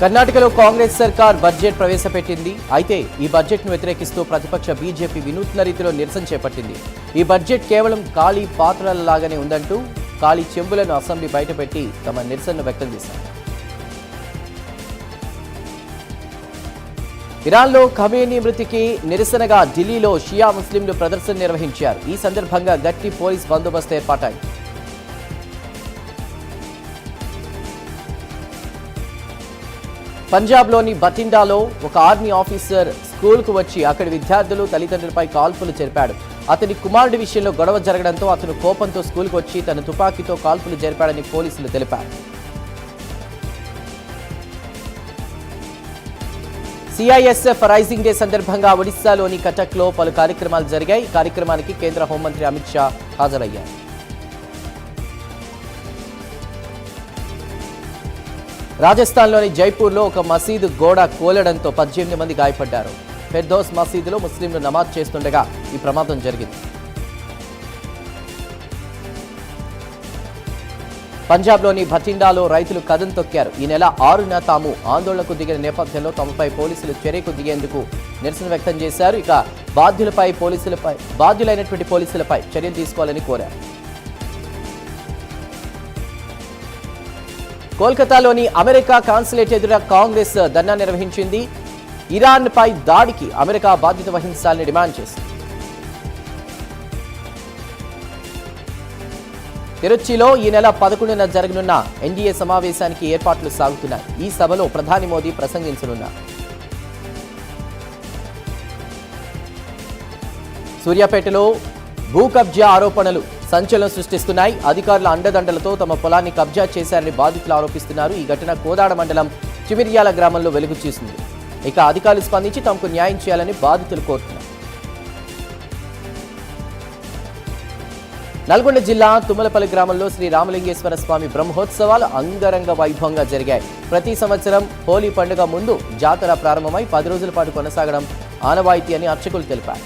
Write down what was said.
కర్ణాటకలో కాంగ్రెస్ సర్కార్ బడ్జెట్ ప్రవేశపెట్టింది. అయితే ఈ బడ్జెట్ను వ్యతిరేకిస్తూ ప్రతిపక్ష బీజేపీ వినూత్న రీతిలో నిరసన చేపట్టింది. ఈ బడ్జెట్ కేవలం ఖాళీ పాత్రలలాగానే ఉందంటూ ఖాళీ చెంబులను అసెంబ్లీ బయటపెట్టి తమ నిరసనను వ్యక్తం చేశారు. ఇరాన్లో ఖమేనీ మృతికి నిరసనగా ఢిల్లీలో షియా ముస్లింలు ప్రదర్శన నిర్వహించారు. ఈ సందర్భంగా గట్టి పోలీస్ బందోబస్తు ఏర్పాటైంది. పంజాబ్లోని బటిండాలో ఒక ఆర్మీ ఆఫీసర్ స్కూల్కు వచ్చి అక్కడి విద్యార్థులు తల్లిదండ్రులపై కాల్పులు జరిపాడు. అతని కుమారుడి విషయంలో గొడవ జరగడంతో అతను కోపంతో స్కూల్కు వచ్చి తన తుపాకీతో కాల్పులు జరిపాడని పోలీసులు తెలిపారు. సిఐఎస్ఎఫ్ రైజింగ్ డే సందర్భంగా ఒడిశాలోని కటక్లో పలు కార్యక్రమాలు జరిగాయి. ఈ కార్యక్రమానికి కేంద్ర హోంమంత్రి అమిత్ షా హాజరయ్యారు. రాజస్థాన్లోని జైపూర్లో ఒక మసీదు గోడ కూలడంతో 18 మంది గాయపడ్డారు. ఫెర్దౌస్ మసీదులో ముస్లింలు నమాజ్ చేస్తుండగా ఈ ప్రమాదం జరిగింది. పంజాబ్లోని భటిండాలో రైతులు కదం తొక్కారు. ఈ నెల 6న తాము ఆందోళనకు దిగిన నేపథ్యంలో తమపై పోలీసులు చర్యకు దిగేందుకు నిరసన వ్యక్తం చేశారు. ఇక బాధ్యులైనటువంటి పోలీసులపై చర్యలు తీసుకోవాలని కోరారు. కోల్కతాలోని అమెరికా కాన్సులేట్ ఎదుట కాంగ్రెస్ ధర్నా నిర్వహించింది. ఇరాన్పై దాడికి అమెరికా బాధ్యత వహించాలని డిమాండ్ చేసింది. తిరుచిలో ఈ నెల 11న జరగనున్న ఎన్డీఏ సమావేశానికి ఏర్పాట్లు సాగుతున్నాయి. ఈ సభలో ప్రధాని మోదీ ప్రసంగించనున్నారు. సూర్యాపేటలో భూ కబ్జా ఆరోపణలు సంచలనం సృష్టిస్తున్నాయి. అధికారుల అండదండలతో తమ పొలాన్ని కబ్జా చేశారని బాధితులు ఆరోపిస్తున్నారు. ఈ ఘటన కోదాడ మండలం చిమిర్యాల గ్రామంలో వెలుగు చూసింది. ఇక అధికారులు స్పందించి తమకు న్యాయం చేయాలని బాధితులు కోరుతున్నారు. నల్గొండ జిల్లా తుమ్మలపల్లి గ్రామంలో శ్రీ రామలింగేశ్వర స్వామి బ్రహ్మోత్సవాలు అంగరంగ వైభవంగా జరిగాయి. ప్రతి సంవత్సరం హోలీ పండుగ ముందు జాతర ప్రారంభమై 10 రోజుల పాటు కొనసాగడం ఆనవాయితీ అని అర్చకులు తెలిపారు.